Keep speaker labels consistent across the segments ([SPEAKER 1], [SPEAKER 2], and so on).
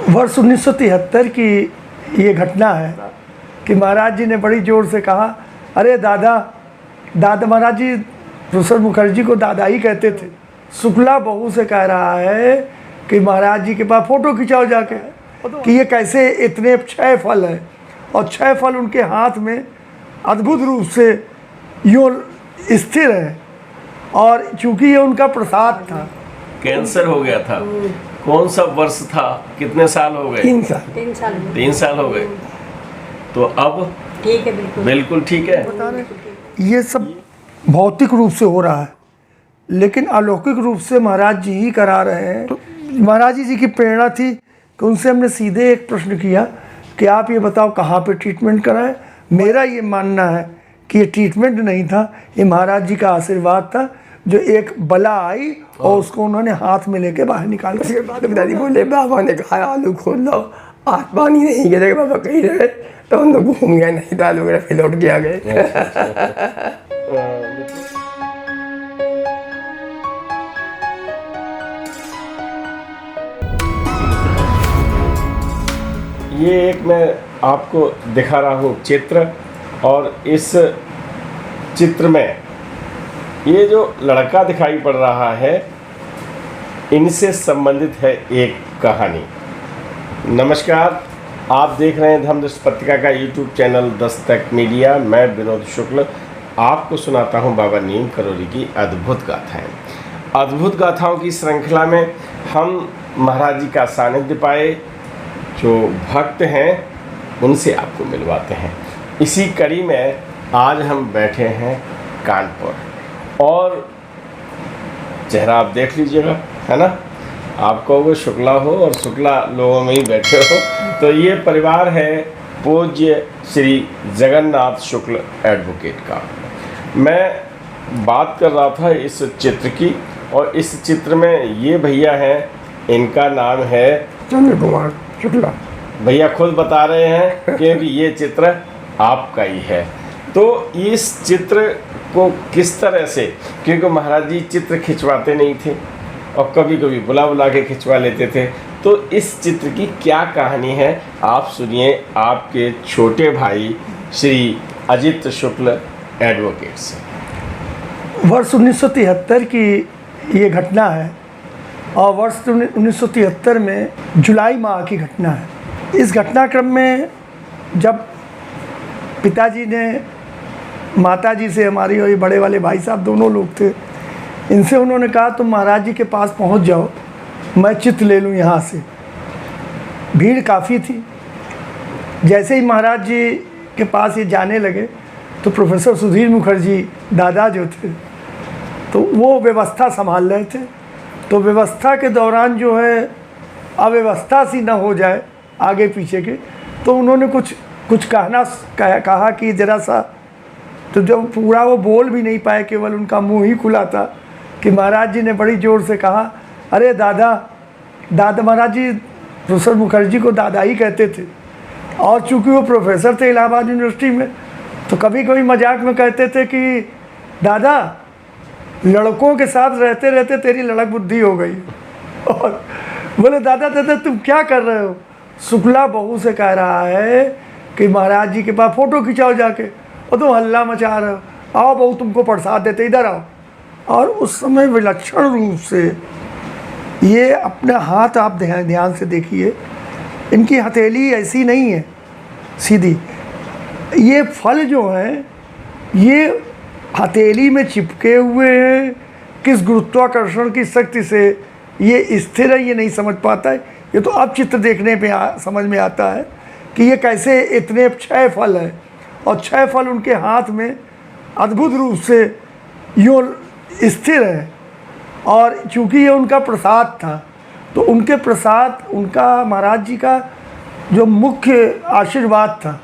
[SPEAKER 1] वर्ष 1973 की ये घटना है कि महाराज जी ने बड़ी जोर से कहा, अरे दादा। महाराज जी प्रोफेसर मुखर्जी को दादा ही कहते थे। शुक्ला बहू से कह रहा है कि महाराज जी के पास फ़ोटो खिंचाओ जाके, कि ये कैसे इतने 6 फल हैं और 6 फल उनके हाथ में अद्भुत रूप से यूँ स्थिर है। और चूँकि ये उनका प्रसाद था।
[SPEAKER 2] कैंसर हो गया था। कौन सा वर्ष था? कितने साल हो गए?
[SPEAKER 1] 3 साल।
[SPEAKER 2] 3 साल हो गए। तो अब
[SPEAKER 3] ठीक है,
[SPEAKER 2] बिल्कुल ठीक है।
[SPEAKER 1] बता रहे ये सब भौतिक रूप से हो रहा है, लेकिन अलौकिक रूप से महाराज जी ही करा रहे हैं। महाराज जी की प्रेरणा थी कि उनसे हमने सीधे एक प्रश्न किया कि आप ये बताओ कहाँ पे ट्रीटमेंट कराएं। मेरा ये मानना है कि ये ट्रीटमेंट नहीं था, ये महाराज जी का आशीर्वाद था, जो एक बला आई और उसको उन्होंने हाथ में लेके बाहर निकाल दिया।
[SPEAKER 4] दादी बोले, बाबा ने कहा आलू खोल लो, आज पानी नहीं गिरेगा। बाबा कहीं रहे तो हम लोग घूम गए, नहीं तो आलू वगैरह फिर लौट के आ गए।
[SPEAKER 2] ये एक मैं आपको दिखा रहा हूँ चित्र, और इस चित्र में ये जो लड़का दिखाई पड़ रहा है, इनसे संबंधित है एक कहानी। नमस्कार, आप देख रहे हैं धर्मदृष्टि पत्रिका का यूट्यूब चैनल दस्तक मीडिया। मैं विनोद शुक्ल आपको सुनाता हूं बाबा नीम करौली की अद्भुत गाथाएं। अद्भुत गाथाओं की श्रृंखला में हम महाराज जी का सानिध्य पाए, जो भक्त हैं उनसे आपको मिलवाते हैं। इसी कड़ी में आज हम बैठे हैं कानपुर, और चेहरा आप देख लीजिएगा, है ना। आप कहोगे शुक्ला हो और शुक्ला लोगों में ही बैठे हो। तो ये परिवार है पूज्य श्री जगन्नाथ शुक्ल एडवोकेट का। मैं बात कर रहा था इस चित्र की, और इस चित्र में ये भैया हैं, इनका नाम है
[SPEAKER 4] चंद्र कुमार शुक्ला।
[SPEAKER 2] भैया खुद बता रहे हैं क्योंकि ये चित्र आपका ही है। तो इस चित्र को किस तरह से, क्योंकि महाराज जी चित्र खिंचवाते नहीं थे और कभी कभी बुला के खिंचवा लेते थे, तो इस चित्र की क्या कहानी है आप सुनिए आपके छोटे भाई श्री अजित शुक्ल एडवोकेट से।
[SPEAKER 1] वर्ष 1973 की ये घटना है, और वर्ष 1973 में जुलाई माह की घटना है। इस घटनाक्रम में जब पिताजी ने माताजी से, हमारी और ये बड़े वाले भाई साहब दोनों लोग थे, इनसे उन्होंने कहा तुम महाराज जी के पास पहुंच जाओ, मैं चित्र ले लूँ यहाँ से। भीड़ काफ़ी थी। जैसे ही महाराज जी के पास ये जाने लगे तो प्रोफेसर सुधीर मुखर्जी दादा जो थे, तो वो व्यवस्था संभाल रहे थे। तो व्यवस्था के दौरान जो है अव्यवस्था सी न हो जाए आगे पीछे के, तो उन्होंने कुछ कहा कि ज़रा सा, तो जब पूरा वो बोल भी नहीं पाए, केवल उनका मुंह ही खुला था, कि महाराज जी ने बड़ी जोर से कहा, अरे दादा। महाराज जी प्रोफेसर मुखर्जी को दादा ही कहते थे, और चूँकि वो प्रोफेसर थे इलाहाबाद यूनिवर्सिटी में, तो कभी कभी मजाक में कहते थे कि दादा, लड़कों के साथ रहते रहते तेरी लड़क बुद्धि हो गई। और बोले, दादा तुम क्या कर रहे हो? शुक्ला बहू से कह रहा है कि महाराज जी के पास फ़ोटो खिंचाओ जाके, और तुम हल्ला मचा रहे हो, आओ बहू तुमको प्रसाद देते, इधर आओ। और उस समय विलक्षण रूप से ये अपना हाथ आप ध्यान से देखिए, इनकी हथेली ऐसी नहीं है सीधी, ये फल जो हैं ये हथेली में चिपके हुए हैं। किस गुरुत्वाकर्षण की शक्ति से ये स्थिर है ये नहीं समझ पाता है। ये तो अब चित्र देखने पे समझ में आता है कि ये कैसे इतने 6 फल हैं, और 6 फल उनके हाथ में अद्भुत रूप से यूँ स्थिर है। और चूँकि ये उनका प्रसाद था, तो उनके प्रसाद, उनका महाराज जी का जो मुख्य आशीर्वाद था,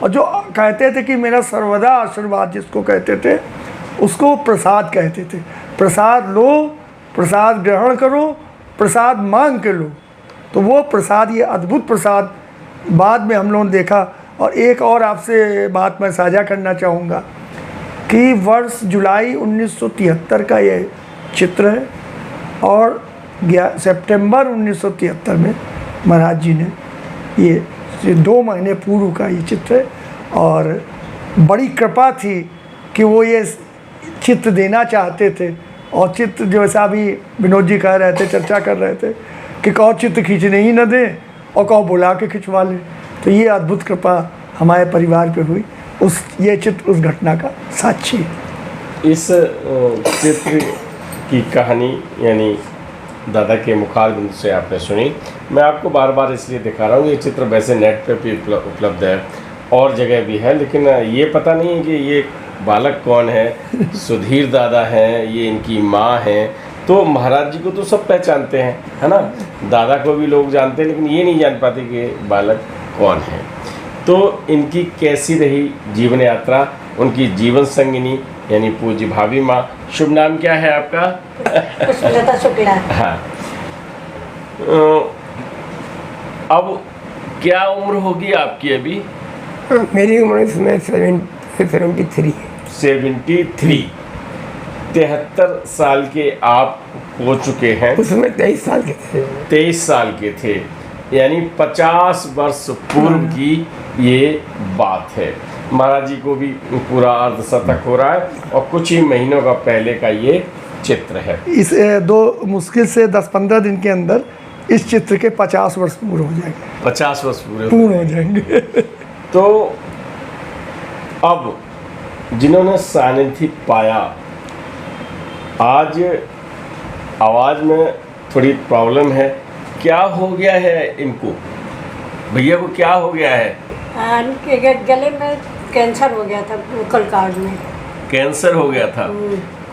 [SPEAKER 1] और जो कहते थे कि मेरा सर्वदा आशीर्वाद जिसको कहते थे, उसको प्रसाद कहते थे। प्रसाद लो, प्रसाद ग्रहण करो, प्रसाद मांग के लो। तो वो प्रसाद, ये अद्भुत प्रसाद बाद में हम लोगों ने देखा। और एक और आपसे बात मैं साझा करना चाहूँगा कि वर्ष जुलाई 1973 का ये चित्र है, और सितंबर 1973 में महाराज जी ने ये 2 महीने पूर्व का ये चित्र है, और बड़ी कृपा थी कि वो ये चित्र देना चाहते थे। और चित्र जैसा अभी विनोद जी कह रहे थे, चर्चा कर रहे थे कि कहो चित्र खींचने ही न दें और कहो बुला के खिंचवा लें। तो ये अद्भुत कृपा हमारे परिवार पे हुई। ये चित्र उस घटना का साक्षी है।
[SPEAKER 2] इस चित्र की कहानी यानी दादा के मुखारबिंद से आपने सुनी। मैं आपको बार बार इसलिए दिखा रहा हूँ, ये चित्र वैसे नेट पे भी उपलब्ध है और जगह भी है, लेकिन ये पता नहीं है कि ये बालक कौन है। सुधीर दादा हैं, ये इनकी माँ हैं। तो महाराज जी को तो सब पहचानते हैं, है ना, दादा को भी लोग जानते हैं, लेकिन ये नहीं जान पाते कि बालक कौन है। तो इनकी कैसी रही जीवन यात्रा, उनकी जीवन संगिनी यानी पूज्य भाभी माँ। शुभ नाम क्या है आपका?
[SPEAKER 3] पुष्पलता शुक्ला।
[SPEAKER 2] हाँ। अब क्या उम्र होगी आपकी अभी?
[SPEAKER 4] मेरी उम्र इस समय 73 है।
[SPEAKER 2] 73। 73 साल के आप हो चुके हैं।
[SPEAKER 4] उसमें 23 साल के थे।
[SPEAKER 2] 23 साल के थे, यानी 50 वर्ष पूर्व की ये बात है। महाराज जी को भी पूरा अर्धशतक हो रहा है और कुछ ही महीनों का पहले का ये चित्र है।
[SPEAKER 1] इस मुश्किल से 10-15 दिन के अंदर इस चित्र के 50 वर्ष पूरे हो जाएंगे।
[SPEAKER 2] 50 वर्ष
[SPEAKER 1] पूर्ण हो जाएंगे।
[SPEAKER 2] तो अब जिन्होंने सानिध्य पाया, आज आवाज़ में थोड़ी प्रॉब्लम है। क्या हो गया है इनको? भैया को क्या हो गया है?
[SPEAKER 3] इनके गले में कैंसर हो गया था, वोकल कॉर्ड में
[SPEAKER 2] कैंसर हो गया था।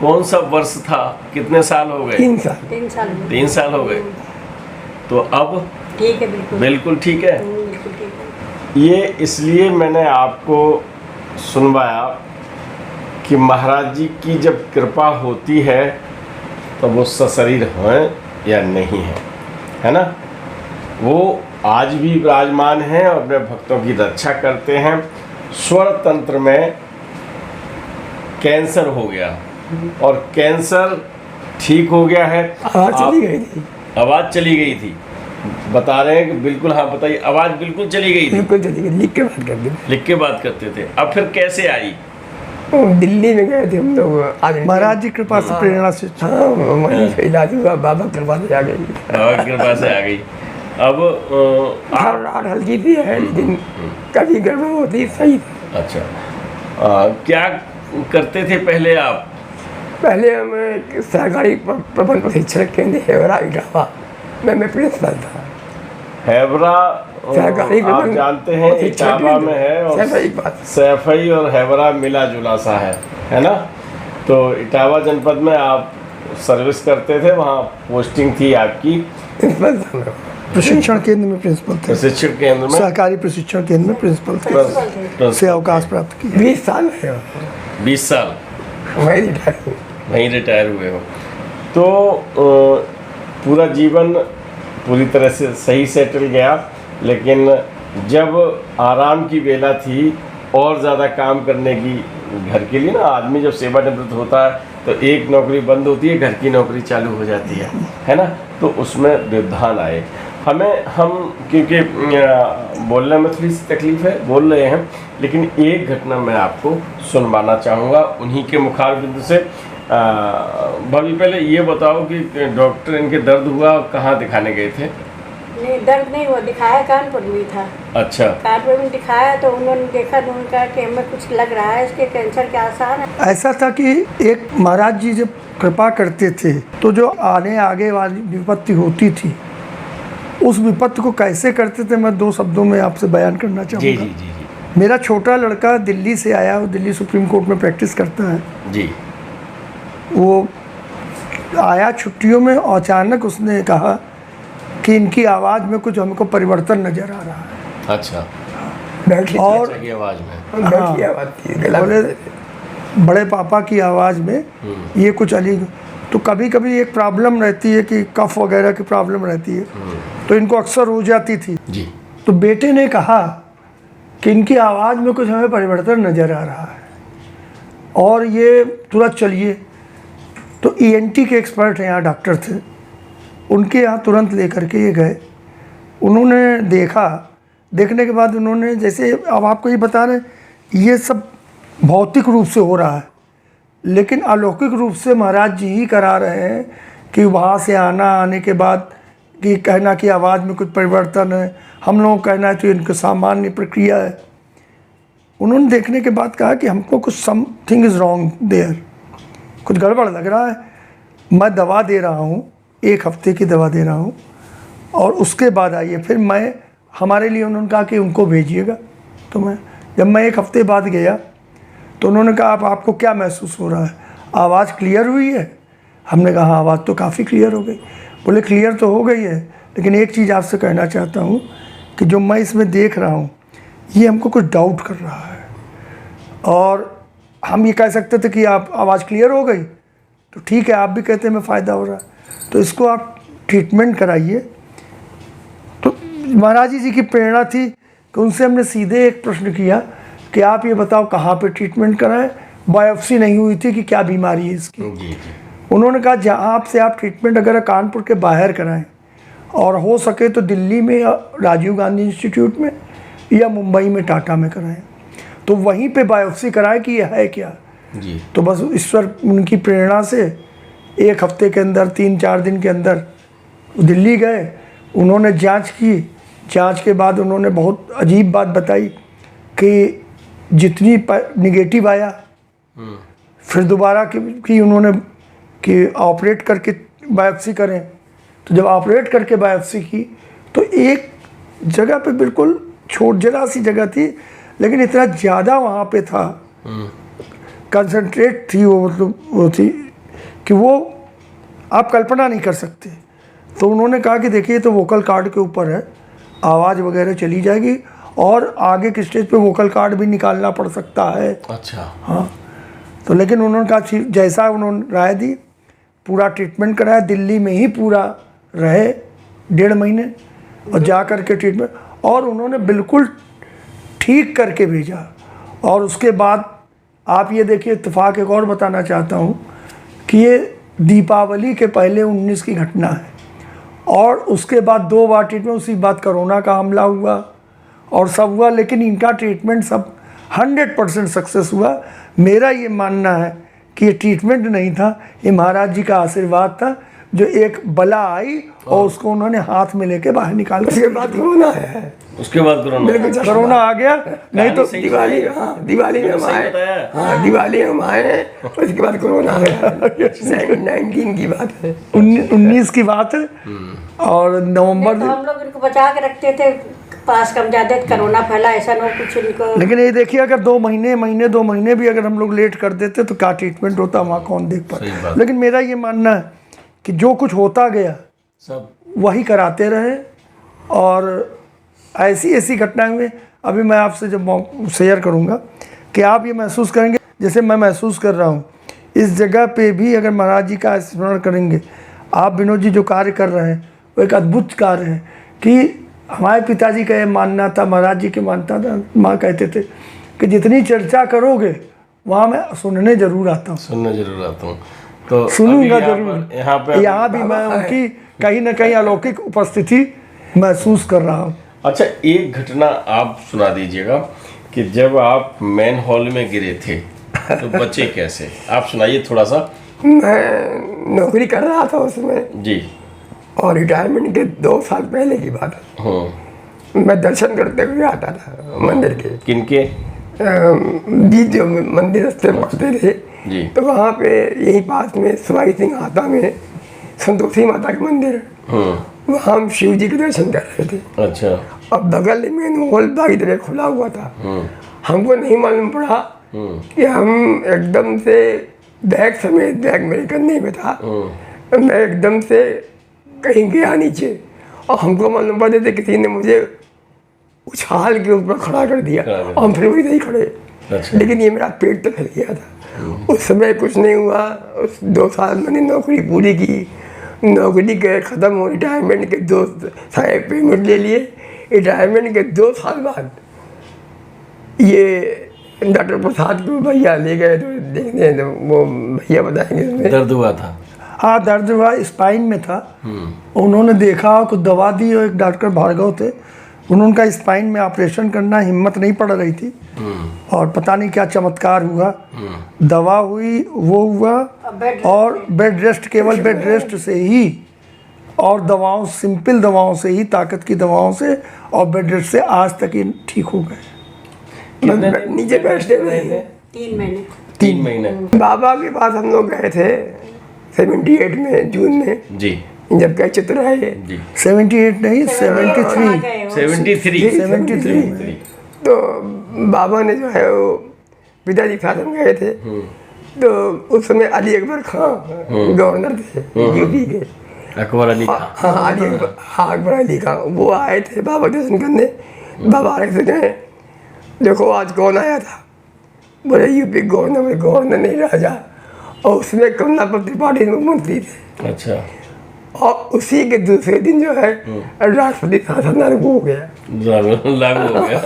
[SPEAKER 2] कौन सा वर्ष था? कितने साल हो गए?
[SPEAKER 4] 3 साल।
[SPEAKER 3] 3 साल में।
[SPEAKER 2] 3 साल हो गए। तो अब
[SPEAKER 3] ठीक है, बिल्कुल
[SPEAKER 2] बिल्कुल ठीक है।
[SPEAKER 3] बिल्कुल ठीक है।
[SPEAKER 2] ये इसलिए मैंने आपको सुनवाया कि महाराज जी की जब कृपा होती है तो वो सशरीर हैं या नहीं है, है ना। वो आज भी विराजमान हैं और अपने भक्तों की रक्षा करते हैं। स्वर तंत्र में कैंसर हो गया और कैंसर ठीक हो गया है।
[SPEAKER 4] आवाज़ चली गई थी।
[SPEAKER 2] आवाज़ चली गई थी, बता रहे हैं कि बिल्कुल। हाँ बताइए, आवाज़ बिल्कुल चली गई थी।
[SPEAKER 4] बिल्कुल चली गई। लिख के बात करते थे।
[SPEAKER 2] लिख के बात करते थे। अब फिर कैसे आई?
[SPEAKER 4] दिल्ली में गए थे हम लोग। आज
[SPEAKER 1] महाराज जी कृपा से, प्रेरणा से।
[SPEAKER 4] हाँ, वहीं से इलाज हुआ। बाबा कृपा से आ गई।
[SPEAKER 2] बाबा की कृपा से आ गई। अब
[SPEAKER 4] रात हल्की सी है, लेकिन कभी गड़बड़ होती सही था।
[SPEAKER 2] अच्छा, क्या करते थे पहले आप?
[SPEAKER 4] पहले हम एक सरकारी प्रबंध प्रशिक्षण केंद्र हेवरा इटावा में प्रिंसिपल था।
[SPEAKER 2] हैवरा
[SPEAKER 4] सरकारी
[SPEAKER 2] आप
[SPEAKER 4] प्रबंध
[SPEAKER 2] जानते हैं इटावा में है, और सैफई और हैवरा मिला जुला सा है ना। तो इटावा जनपद में आप सर्विस करते थे, वहाँ पोस्टिंग थी आपकी।
[SPEAKER 4] प्रिंसिपल था।
[SPEAKER 1] प्रशिक्षण केंद्र में प्रिंसिपल थे।
[SPEAKER 2] प्रशिक्षण केंद्र में,
[SPEAKER 1] सहकारी प्रशिक्षण केंद्र में प्रिंसिपल थे। से अवकाश प्राप्त किया।
[SPEAKER 4] 20 साल है।
[SPEAKER 2] 20 साल वहीं रिटायर हुए हो। तो पूरा जीवन पूरी तरह से सही सेटल गया, लेकिन जब आराम की बेला थी और ज़्यादा काम करने की, घर के लिए ना, आदमी जब सेवानिवृत्त होता है तो एक नौकरी बंद होती है, घर की नौकरी चालू हो जाती है ना। तो उसमें व्यवधान आए हम, क्योंकि बोलने में थोड़ी सी तकलीफ है, बोल रहे हैं, लेकिन एक घटना मैं आपको सुनवाना चाहूँगा उन्हीं के मुखारबिंद से। भाभी पहले ये बताओ कि डॉक्टर इनके दर्द हुआ, कहाँ दिखाने गए थे?
[SPEAKER 3] नहीं, दर्द नहीं हुआ, दिखाया कानपुर में था।
[SPEAKER 2] अच्छा,
[SPEAKER 3] कानपुर में दिखाया तो उन्होंने देखा, तो उन्होंने कहा कि हमें कुछ लग रहा है, इसके कैंसर के आसार है।
[SPEAKER 1] ऐसा था कि एक महाराज जी जब कृपा करते थे तो जो आगे वाली विपत्ति होती थी, उस विपत्ति को कैसे करते थे, मैं 2 शब्दों में आपसे बयान करना चाहूँगा।
[SPEAKER 2] जी जी जी जी।
[SPEAKER 1] मेरा छोटा लड़का दिल्ली से आया, वो दिल्ली सुप्रीम कोर्ट में प्रैक्टिस करता है
[SPEAKER 2] जी। वो
[SPEAKER 1] आया छुट्टियों में, और अचानक उसने कहा कि इनकी आवाज़ में कुछ हमको परिवर्तन नज़र आ रहा है।
[SPEAKER 2] अच्छा,
[SPEAKER 1] और
[SPEAKER 2] की आवाज़ में
[SPEAKER 1] बोले बड़े पापा की आवाज़ में ये कुछ अलग। तो कभी कभी एक प्रॉब्लम रहती है कि कफ वगैरह की प्रॉब्लम रहती है, तो इनको अक्सर हो जाती थी
[SPEAKER 2] जी। तो
[SPEAKER 1] बेटे ने कहा कि इनकी आवाज़ में कुछ हमें परिवर्तन नज़र आ रहा है और ये तुरंत चलिए। तो ENT के एक्सपर्ट हैं, यहाँ डॉक्टर थे, उनके यहाँ तुरंत लेकर के ये गए। उन्होंने देखा, देखने के बाद उन्होंने, जैसे अब आपको ये बता रहे, ये सब भौतिक रूप से हो रहा है, लेकिन अलौकिक रूप से महाराज जी ही करा रहे हैं कि वहाँ से आने के बाद कि कहना कि आवाज़ में कुछ परिवर्तन है, हम लोगों को कहना है तो इनकी सामान्य प्रक्रिया है। उन्होंने देखने के बाद कहा कि हमको कुछ समथिंग इज़ रॉन्ग देयर, कुछ गड़बड़ लग रहा है। मैं दवा दे रहा हूँ, 1 हफ्ते की दवा दे रहा हूँ, और उसके बाद आइए। फिर मैं, हमारे लिए उन्होंने कहा कि उनको भेजिएगा। तो जब मैं 1 हफ्ते बाद गया तो उन्होंने कहा आपको क्या महसूस हो रहा है, आवाज़ क्लियर हुई है? हमने कहा हाँ, आवाज़ तो काफ़ी क्लियर हो गई। बोले क्लियर तो हो गई है, लेकिन एक चीज़ आपसे कहना चाहता हूँ कि जो मैं इसमें देख रहा हूँ ये हमको कुछ डाउट कर रहा है, और हम ये कह सकते थे कि आप आवाज़ क्लियर हो गई तो ठीक है, आप भी कहते हैं मैं फ़ायदा हो रहा है, तो इसको आप ट्रीटमेंट कराइए। तो महाराज जी की प्रेरणा थी कि उनसे हमने सीधे एक प्रश्न किया कि आप ये बताओ कहाँ पे ट्रीटमेंट कराएं। बायोप्सी नहीं हुई थी कि क्या बीमारी है इसकी।
[SPEAKER 2] जी।
[SPEAKER 1] उन्होंने कहा जहाँ से आप ट्रीटमेंट अगर कानपुर के बाहर कराएं, और हो सके तो दिल्ली में या राजीव गांधी इंस्टीट्यूट में या मुंबई में टाटा में कराएं, तो वहीं पे बायोप्सी कराएं कि यह है क्या।
[SPEAKER 2] जी।
[SPEAKER 1] तो बस ईश्वर उनकी प्रेरणा से 1 हफ्ते के अंदर, 3-4 दिन के अंदर दिल्ली गए, उन्होंने जांच की। जांच के बाद उन्होंने बहुत अजीब बात बताई कि जितनी निगेटिव आया, फिर दोबारा की उन्होंने कि ऑपरेट करके बायोप्सी करें। तो जब ऑपरेट करके बायोप्सी की तो एक जगह पे बिल्कुल जरा सी जगह थी, लेकिन इतना ज़्यादा वहाँ पे था, कंसंट्रेट थी वो, मतलब वो थी कि वो आप कल्पना नहीं कर सकते। तो उन्होंने कहा कि देखिए तो वोकल कार्ड के ऊपर है, आवाज़ वगैरह चली जाएगी, और आगे के स्टेज पे वोकल कार्ड भी निकालना पड़ सकता है।
[SPEAKER 2] अच्छा।
[SPEAKER 1] हाँ, तो लेकिन उन्होंने कहा जैसा उन्होंने राय दी, पूरा ट्रीटमेंट कराया, दिल्ली में ही पूरा रहे 1.5 महीने, और जा कर के ट्रीटमेंट, और उन्होंने बिल्कुल ठीक करके भेजा। और उसके बाद आप ये देखिए, इत्तेफाक एक और बताना चाहता हूँ कि ये दीपावली के पहले 19 की घटना है, और उसके बाद 2 बार ट्रीटमेंट, उसी बाद कोरोना का हमला हुआ और सब हुआ, लेकिन इनका ट्रीटमेंट सब 100% सक्सेस हुआ। मेरा ये मानना है कि ये ट्रीटमेंट नहीं था, ये महाराज जी का आशीर्वाद था, जो एक बला आई और उसको उन्होंने हाथ में लेके बाहर निकाल।
[SPEAKER 4] उसके बाद कोरोना है,
[SPEAKER 2] उसके बाद
[SPEAKER 1] कोरोना आ गया। नहीं तो
[SPEAKER 4] दिवाली, हाँ दिवाली में हम आए, हाँ दिवाली हम आए, उसके बाद कोरोना आ गया। 19 की बात है,
[SPEAKER 1] 19 की बात है। और नवंबर,
[SPEAKER 3] तो हम लोग इनको बचा के रखते थे, पास कम ज़्यादा कोरोना फैला, ऐसा ना कुछ इनको।
[SPEAKER 1] लेकिन ये देखिए, अगर 2 महीने भी अगर हम लोग लेट कर देते तो क्या ट्रीटमेंट होता, वहाँ कौन देख पाता। लेकिन मेरा ये मानना है कि जो कुछ होता गया
[SPEAKER 2] सब
[SPEAKER 1] वही कराते रहे, और ऐसी घटनाएं हुई। अभी मैं आपसे जब शेयर करूंगा कि आप ये महसूस करेंगे जैसे मैं महसूस कर रहा हूँ। इस जगह पे भी अगर महाराज जी का स्मरण करेंगे, आप विनोद जी जो कार्य कर रहे हैं वो एक अद्भुत कार्य है। कि हमारे पिताजी का ये मानना था, महाराज जी के मानता था, माँ कहते थे कि जितनी चर्चा करोगे वहाँ मैं सुनने जरूर आता हूँ,
[SPEAKER 2] तो
[SPEAKER 1] सुनूंगा जरूर। यहाँ भी मैं उनकी कहीं ना कहीं अलौकिक उपस्थिति महसूस कर रहा हूँ।
[SPEAKER 2] अच्छा, एक घटना आप सुना दीजिएगा कि जब आप मेन हॉल में गिरे थे तो बचे कैसे, आप सुनाइए थोड़ा सा।
[SPEAKER 4] मैं नौकरी कर रहा था उसमें
[SPEAKER 2] जी,
[SPEAKER 4] और रिटायरमेंट के 2 साल पहले की बात है। मैं दर्शन करते हुए आता था मंदिर के,
[SPEAKER 2] किनके
[SPEAKER 4] बीच जो मंदिर रास्ते पड़ते थे
[SPEAKER 2] जी,
[SPEAKER 4] तो वहाँ पे यही पास में सवाई सिंह आता में संतोषी माता का मंदिर है, वहाँ हम शिव जी के दर्शन कर रहे थे।
[SPEAKER 2] अच्छा।
[SPEAKER 4] अब बगल में हॉल बाकी तरह खुला हुआ था, हमको नहीं मालूम पड़ा कि हम एकदम से बैग समेत, बैग मेरे कंधे में था, मैं एकदम से कहीं गया नीचे, और हमको मालूम पड़े थे किसी ने मुझे उछाल के ऊपर खड़ा कर दिया, और हम फिर वही खड़े।
[SPEAKER 2] अच्छा।
[SPEAKER 4] लेकिन ये मेरा पेट तो फैल गया था। उस समय कुछ नहीं हुआ। उस 2 साल मैंने नौकरी पूरी की, नौकरी के ख़त्म हो, रिटायरमेंट के 2 साल पेमेंट ले लिए। रिटायरमेंट के 2 साल बाद ये डॉक्टर प्रसाद को भैया ले गए तो देखने, तो वो भैया बताएंगे
[SPEAKER 2] दर्द हुआ था।
[SPEAKER 1] हाँ, दर्द हुआ, स्पाइन में था। उन्होंने देखा, कुछ दवा दी, और एक डॉक्टर भार्गव थे, उन्होंने उनका स्पाइन में ऑपरेशन करना, हिम्मत नहीं पड़ रही थी, और पता नहीं क्या चमत्कार हुआ, दवा हुई, वो हुआ, और बेड रेस्ट, केवल बेड रेस्ट से ही, और दवाओं, सिंपल दवाओं से ही, ताकत की दवाओं से और बेड रेस्ट से आज तक ये ठीक हो गए।
[SPEAKER 4] नीचे बैठते हुए थे
[SPEAKER 3] 3 महीने।
[SPEAKER 2] 3 महीने।
[SPEAKER 4] बाबा के पास हम लोग गए थे 78 में, जून में,
[SPEAKER 2] जी
[SPEAKER 4] जब गए चित्र आए।
[SPEAKER 2] जी
[SPEAKER 1] 78 नहीं, 73।
[SPEAKER 2] 73
[SPEAKER 4] तो बाबा ने जो है वो पिताजी के साथ हम गए थे। तो उस समय अली अकबर खान गवर्नर थे यूपी के।
[SPEAKER 2] अकबर अली खान।
[SPEAKER 4] हाँ, अकबर अली खान, वो आए थे बाबा दर्शन करने। बाबा आए से गए, देखो आज कौन आया था? बोले यूपी गवर्नर। गवर्नर नहीं, राजा। और उसमें कमलापति त्रिपाठी मुख्यमंत्री थे।
[SPEAKER 2] अच्छा।
[SPEAKER 4] और उसी के दूसरे दिन जो है राष्ट्रपति शासन लागू हो गया।
[SPEAKER 2] लागू हो गया।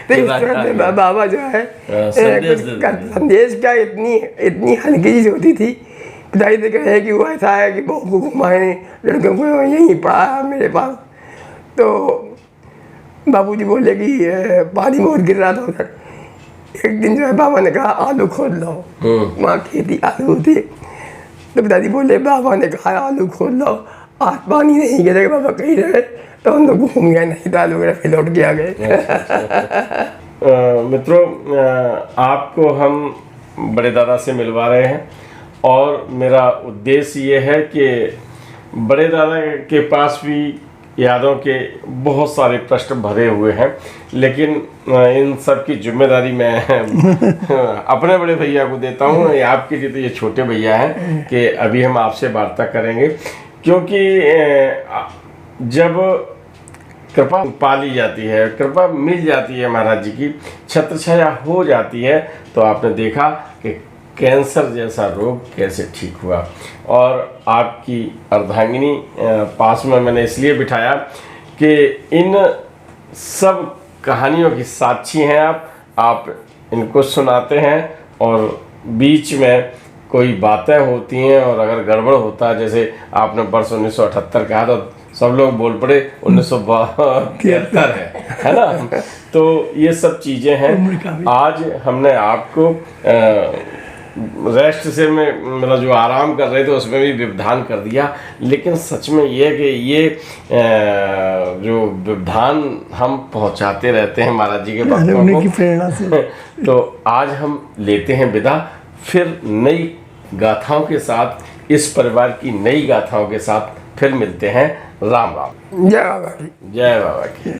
[SPEAKER 4] तो इस तरह से बाबा जो है संदेश का इतनी हल्की चीज होती थी। पिताजी से कहे कि वो ऐसा है कि बहू को घुमाए, लड़कों को यहीं पढ़ा मेरे पास। तो बाबूजी बोले कि पानी बहुत गिर रहा था उधर। एक दिन जो है बाबा ने कहा आलू खोद लो, वहाँ खेती आलू थी। तो पिताजी बोले, बाबा ने कहा आलू खोद लो, आज पानी नहीं गिरेगा। बाबा कहीं रहे तो हम लोग घूम गए, नहीं तो आलू वगैरह फिर लौट के आ गए।
[SPEAKER 2] मित्रों, आपको हम बड़े दादा से मिलवा रहे हैं, और मेरा उद्देश्य ये है कि बड़े दादा के पास भी यादों के बहुत सारे प्रश्न भरे हुए हैं, लेकिन इन सब की जिम्मेदारी मैं अपने बड़े भैया को देता हूँ। आपके लिए तो ये छोटे भैया हैं कि अभी हम आपसे वार्ता करेंगे, क्योंकि जब कृपा पाली जाती है, कृपा मिल जाती है महाराज जी की, छत्र छाया हो जाती है, तो आपने देखा कि कैंसर जैसा रोग कैसे ठीक हुआ। और आपकी अर्धांगिनी पास में मैंने इसलिए बिठाया कि इन सब कहानियों की साक्षी हैं आप इनको सुनाते हैं, और बीच में कोई बातें होती हैं और अगर गड़बड़ होता है, जैसे आपने वर्ष 1978 कहा तो सब लोग बोल पड़े 1972 है ना। तो ये सब चीज़ें हैं। आज हमने आपको रेस्ट से में मतलब जो आराम कर रहे थे उसमें भी व्यवधान कर दिया, लेकिन सच में ये कि ये जो व्यवधान हम पहुंचाते रहते हैं महाराज जी के भक्तों
[SPEAKER 1] की प्रेरणा से।
[SPEAKER 2] तो आज हम लेते हैं विदा, फिर नई गाथाओं के साथ, इस परिवार की नई गाथाओं के साथ फिर मिलते हैं। राम राम।
[SPEAKER 4] जय बाबा की।
[SPEAKER 2] जय बाबा की।